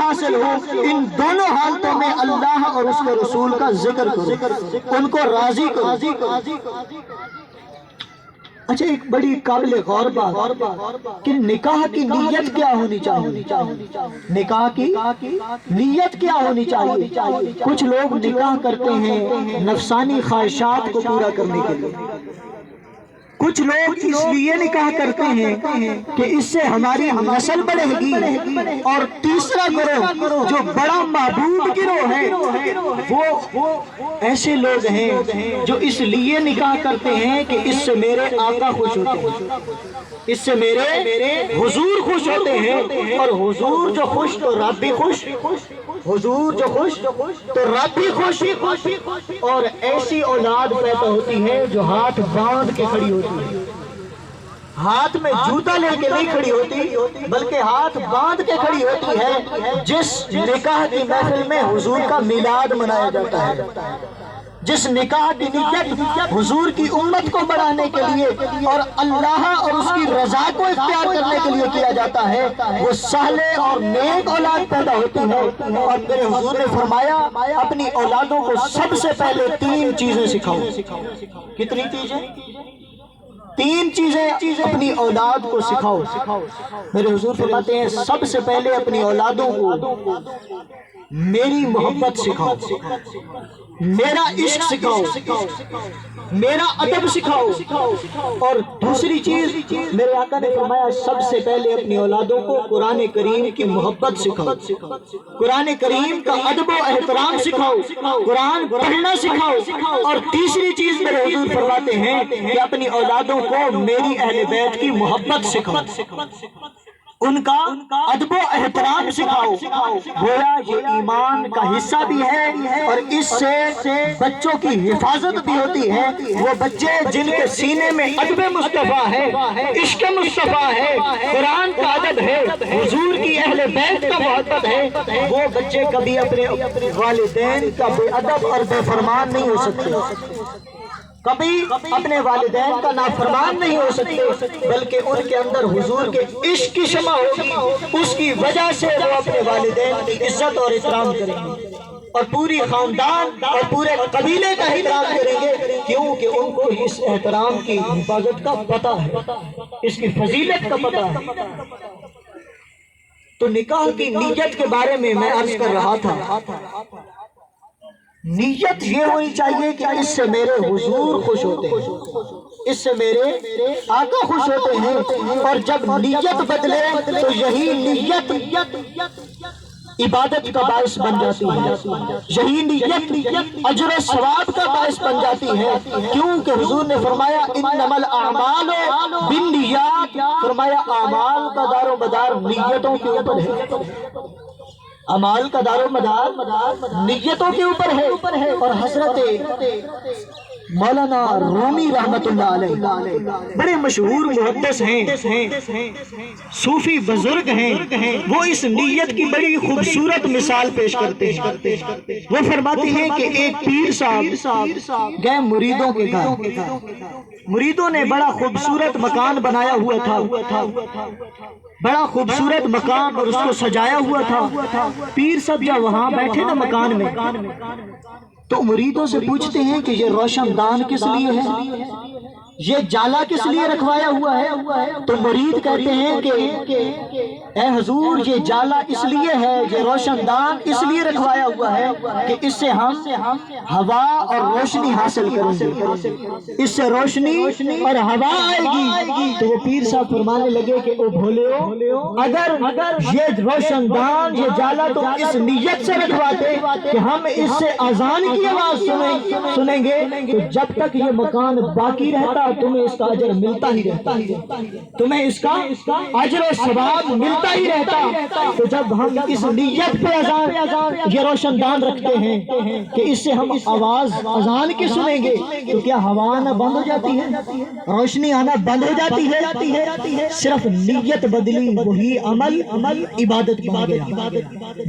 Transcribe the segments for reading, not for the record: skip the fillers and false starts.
حاصل ہو، ان دونوں حالتوں میں اللہ اور اس کے رسول کا ذکر کرو، ان کو راضی کرو۔ اچھا، ایک بڑی قابل غور بات کہ نکاح کی نیت کیا ہونی چاہیے؟ نکاح کی نیت کیا ہونی چاہیے؟ کچھ لوگ نکاح کرتے ہیں نفسانی خواہشات کو پورا کرنے کے لیے، کچھ لوگ اس لیے نکاح کرتے ہیں کہ اس سے ہماری نسل بڑھے گی، اور تیسرا گروہ جو بڑا محبوب گروہ ہے وہ ایسے لوگ ہیں جو اس لیے نکاح کرتے ہیں کہ اس سے میرے آقا خوش ہوتے ہیں، اس سے میرے حضور خوش ہوتے ہیں، اور حضور جو خوش تو رب بھی خوش، حضور جو خوش تو رب بھی خوش، اور ایسی اولاد پیدا ہوتی ہے جو ہاتھ باندھ کے کھڑی ہوتی ہے، ہاتھ میں جوتا لے کے نہیں کھڑی ہوتی بلکہ ہاتھ باندھ کے کھڑی ہوتی ہے، جس نکاح کی محفل میں حضور کا میلاد منایا جاتا ہے، جس نکاح کی نیت حضور کی امت کو بڑھانے کے لیے اور اللہ اور اس کی رضا کو اختیار کرنے کے لیے کیا جاتا ہے، وہ صالح اور نیک اولاد پیدا ہوتی ہے۔ اور میرے حضور نے فرمایا اپنی اولادوں کو سب سے پہلے 3 چیزیں سکھاؤ۔ کتنی چیزیں؟ 3 چیزیں اپنی اولاد کو سکھاؤ۔ میرے حضور فرماتے ہیں سب سے پہلے اپنی اولادوں کو میری محبت سکھاؤ، میرا عشق سکھاؤ، میرا ادب سکھاؤ، اور دوسری چیز میرے آقا نے فرمایا سب سے پہلے اپنی اولادوں کو قرآن کریم کی محبت سکھاؤ، قرآن کریم کا ادب و احترام سکھاؤ، قرآن پڑھنا سکھاؤ، اور تیسری چیز میرے حضور فرماتے ہیں کہ اپنی اولادوں کو میری اہل بیت کی محبت سکھاؤ، ان کا ادب و احترام سکھاؤ۔ گویا یہ ایمان کا حصہ بھی ہے اور اس سے بچوں کی حفاظت بھی ہوتی ہے۔ وہ بچے جن کے سینے میں ادب مصطفیٰ ہے، عشق مصطفیٰ ہے، قرآن کا ادب ہے، حضور کی اہل بیت کا محبت ہے، وہ بچے کبھی اپنے والدین کا بے ادب اور بے فرمان نہیں ہو سکتے، کبھی اپنے والدین کا نافرمان نہیں ہو سکتے، بلکہ ان کے اندر حضور کے عشق کی شمع ہوگی، اس کی وجہ سے وہ اپنے والدین کی عزت اور احترام کریں گے، اور پوری خاندان اور پورے قبیلے کا احترام کریں گے، کیونکہ ان کو اس احترام کی حفاظت کا پتہ ہے، اس کی فضیلت کا پتہ ہے۔ تو نکاح کی نیت کے بارے میں عرض کر رہا تھا، نیت یہ ہونی چاہیے کہ اس سے میرے حضور خوش ہوتے ہیں، اس سے میرے آقا خوش ہوتے ہیں، اور جب نیت بدلے تو یہی نیت عبادت کا باعث بن جاتی ہے، یہی نیت اجر و ثواب کا باعث بن جاتی ہے، کیونکہ حضور نے فرمایا انما الاعمال بالنیات، فرمایا اعمال کا دار و مدار نیتوں کے اوپر ہے، اعمال کا دار و مدار نیتوں کے اوپر ہے۔ اور حضرت مولانا رومی رحمت اللہ علیہ بڑے مشہور محدث ہیں، صوفی بزرگ ہیں، وہ اس نیت کی بڑی خوبصورت مثال پیش کرتے ہیں۔ وہ فرماتے ہیں کہ ایک پیر صاحب گئے مریدوں کے گھر، مریدوں نے بڑا خوبصورت مکان بنایا ہوا تھا، بڑا خوبصورت مکان اور اس کو سجایا ہوا تھا۔ پیر صاحب جب وہاں بیٹھے نا مکان میں، تو مریدوں سے پوچھتے ہیں کہ یہ روشن دان کس لیے ہے، یہ جالا کس لیے رکھوایا ہوا ہے؟ تو مرید کہتے ہیں کہ اے حضور یہ جالا اس لیے ہے، یہ روشن دان اس لیے رکھوایا ہوا ہے کہ اس سے ہم ہوا اور روشنی حاصل کریں گے، اس سے روشنی اور ہوا آئے گی۔ تو وہ پیر صاحب فرمانے لگے کہ او بھولیو، اگر یہ روشن دان یہ جالا تو اس نیت سے رکھواتے کہ ہم اس سے اذان کی آواز سنیں گے، تو جب تک یہ مکان باقی رہتا تمہیں اس کا اجر ملتا ہی رہتا، تمہیں اس کا اجر و ثواب ملتا ہی رہتا۔ تو جب ہم اس نیت پہ یہ روشن دان رکھتے ہیں کہ اس سے ہم آواز اذان کی سنیں گے، تو کیا ہوا آنا بند ہو جاتی ہے، روشنی آنا بند ہو جاتی ہے؟ صرف نیت بدلی، وہی عمل عبادت بن گیا،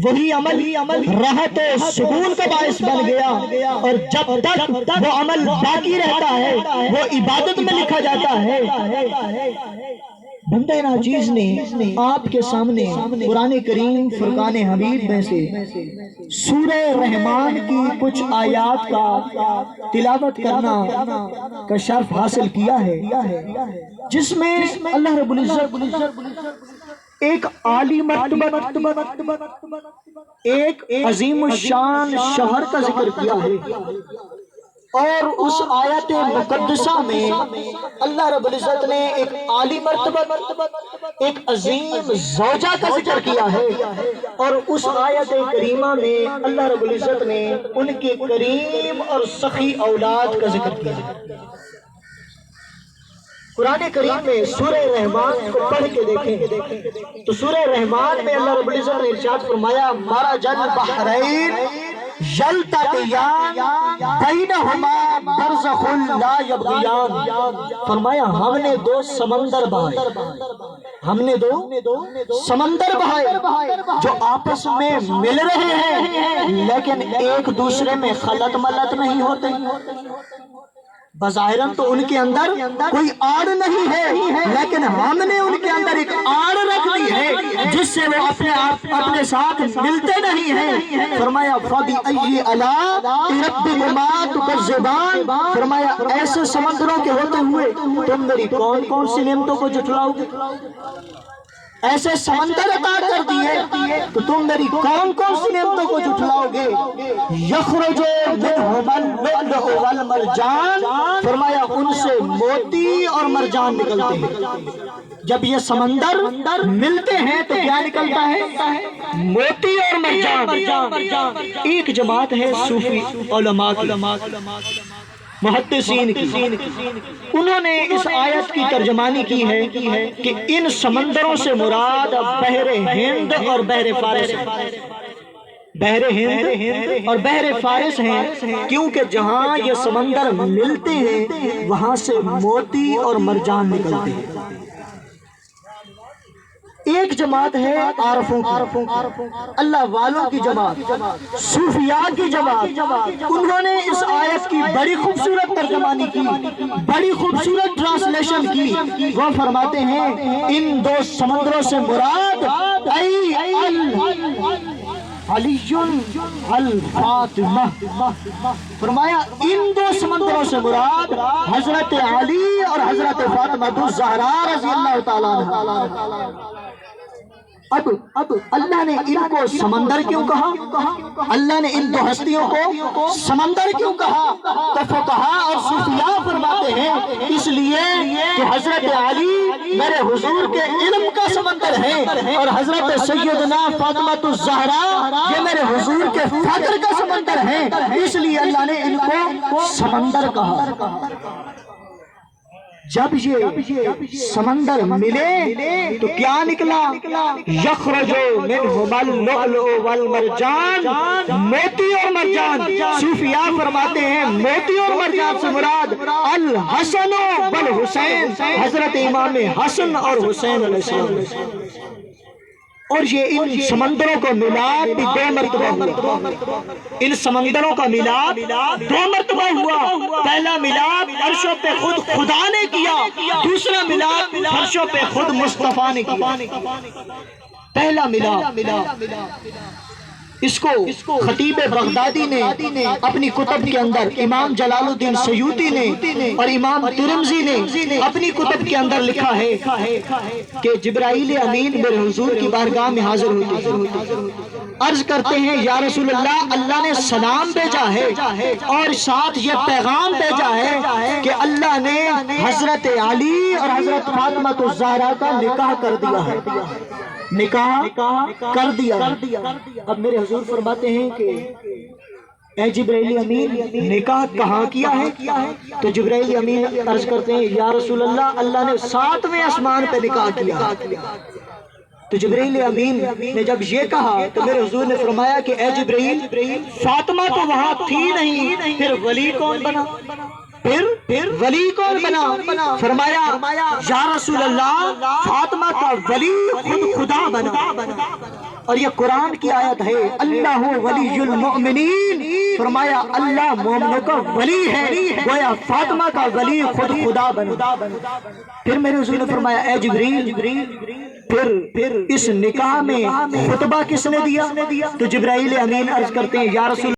وہی عمل راحت و سکون کا باعث بن گیا، اور جب تک وہ عمل باقی رہتا ہے وہ عبادت میں لکھا جاتا ہے۔ بندہ ناچیز نے آپ کے سامنے قرآن کریم فرقان حمید میں سے سورہ رحمان کی کچھ آیات کا تلاوت کرنا کا شرف حاصل کیا ہے، جس میں اللہ رب العزت ایک عالی مرتبہ، ایک عظیم الشان شہر کا ذکر کیا ہے، اور اس آیت مقدسہ میں اللہ رب العزت نے ایک عالی مرتبہ، ایک عظیم زوجہ کا ذکر کیا ہے، اور اس آیت کریمہ میں اللہ رب العزت نے ان کے کریم اور سخی اولاد کا ذکر کیا ہے۔ قرآن کریم میں سورہ رحمان کو پڑھ کے دیکھیں تو سورہ رحمان میں اللہ رب العزت نے ارشاد فرمایا مرج البحرین یلتقیان بینہما برزخ لا یبغیان، فرمایا ہم نے دو سمندر بہائے، ہم نے دو سمندر بہائے جو آپس میں مل رہے ہیں لیکن ایک دوسرے میں خلط ملط نہیں ہوتے۔ بظاہراً تو ان کے اندر کوئی آڑ نہیں ہے، لیکن ہم نے ان کے اندر ایک آڑ رکھ دی ہے جس سے وہ اپنے ساتھ ملتے نہیں ہیں۔ فرمایا فَبِأَيِّ آلَاءِ رَبِّكُمَا تُكَذِّبَانِ، فرمایا ایسے سمندروں کے ہوتے ہوئے تم میری کون کون سی نعمتوں کو جھٹلاؤ گے؟ ایسے سمندر عطا کر دیے تو تم میری کون کون سی نعمتوں کو جھٹلاؤ گے؟ یخرج منہما اللؤلؤ والمرجان، فرمایا ان سے موتی اور مرجان نکلتے ہیں۔ جب یہ سمندر ملتے ہیں تو کیا نکلتا ہے؟ موتی اور مرجان۔ ایک جماعت ہے صوفی علماء کی، محدثین کی، انہوں نے اس آیت کی ترجمانی کی ہے کہ ان سمندروں سے مراد بحر ہند اور بحر فارس ہے، بحر ہند اور بحر فارس ہیں، کیونکہ جہاں یہ سمندر ملتے ہیں وہاں سے موتی اور مرجان نکلتے ہیں۔ ایک جماعت ہے عارفوں کی، اللہ والوں کی جماعت، صوفیاء کی جماعت، انہوں نے اس آیت کی بڑی خوبصورت ترجمانی کی، بڑی خوبصورت ٹرانسلیشن کی۔ وہ فرماتے ہیں ان دو سمندروں سے مراد علی الفاطمہ، فرمایا ان دو سمندروں سے مراد حضرت علی اور حضرت فاطمہ الزہرا رضی اللہ تعالیٰ عنہ۔ اب اللہ نے ان کو سمندر کیوں کہا؟ اللہ نے ان دو ہستیوں کو سمندر کیوں کہا؟ تو فقہاء اور صوفیاء فرماتے ہیں اس لیے کہ حضرت علی میرے حضور کے علم کا سمندر ہے اور حضرت سیدنا فاطمہ الزہرا یہ میرے حضور کے فخر کا سمندر ہے، اس لیے اللہ نے ان کو سمندر کہا۔ جب یہ سمندر ملے تو کیا نکلا؟ یخرج منہما اللؤلؤ والمرجان، موتی اور مرجان۔ صوفیاء فرماتے ہیں موتی اور مرجان سے مراد الحسن والحسین، حضرت امام حسن اور حسین علیہ السلام۔ اور یہ ان سمندروں کا ملاپ بھی دو مرتبہ ہوا، ان سمندروں کا ملاپ دو مرتبہ ہوا۔ پہلا ملاپ عرشوں پہ خود خدا نے کیا، دوسرا ملاپ عرشوں پہ خود مصطفیٰ نے کیا۔ پہلا ملاپ اس کو خطیب بغدادی نے اپنی کتب کے اندر، امام جلال الدین سیوطی نے اور امام ترمذی نے اپنی کتب کے اندر لکھا ہے کہ جبرائیل امین میرے حضور کی بارگاہ میں حاضر ہوتے ہیں، عرض کرتے ہیں یا رسول اللہ، اللہ نے سلام بھیجا ہے اور ساتھ یہ پیغام بھیجا ہے کہ اللہ نے حضرت علی اور حضرت فاطمہ الزہرا کا نکاح کر دیا ہے، نکاح کر دیا۔ اب میرے حضور فرماتے ہیں کہ اے جبرائیل امین نکاح کہاں کیا ہے؟ تو جبرائیل امین عرض کرتے ہیں یا رسول اللہ، اللہ نے 7ویں آسمان پہ نکاح کیا۔ تو جبرائیل امین نے جب یہ کہا تو میرے حضور نے فرمایا کہ اے جبرائیل، فاطمہ تو وہاں تھی نہیں، پھر ولی کون بنا؟ پھر ولی کون بنا؟ فرمایا یا رسول اللہ، فاطمہ کا ولی خود خدا بنا۔ اور یہ قرآن کی آیت ہے، اللہ ولی المؤمنین، فرمایا اللہ مومنوں کا ولی ہے، گویا فاطمہ کا ولی خود خدا بنا۔ پھر میرے حضور نے فرمایا اے جبریل، پھر اس نکاح میں خطبہ کس نے دیا؟ تو جبرائیل امین عرض کرتے ہیں یا رسول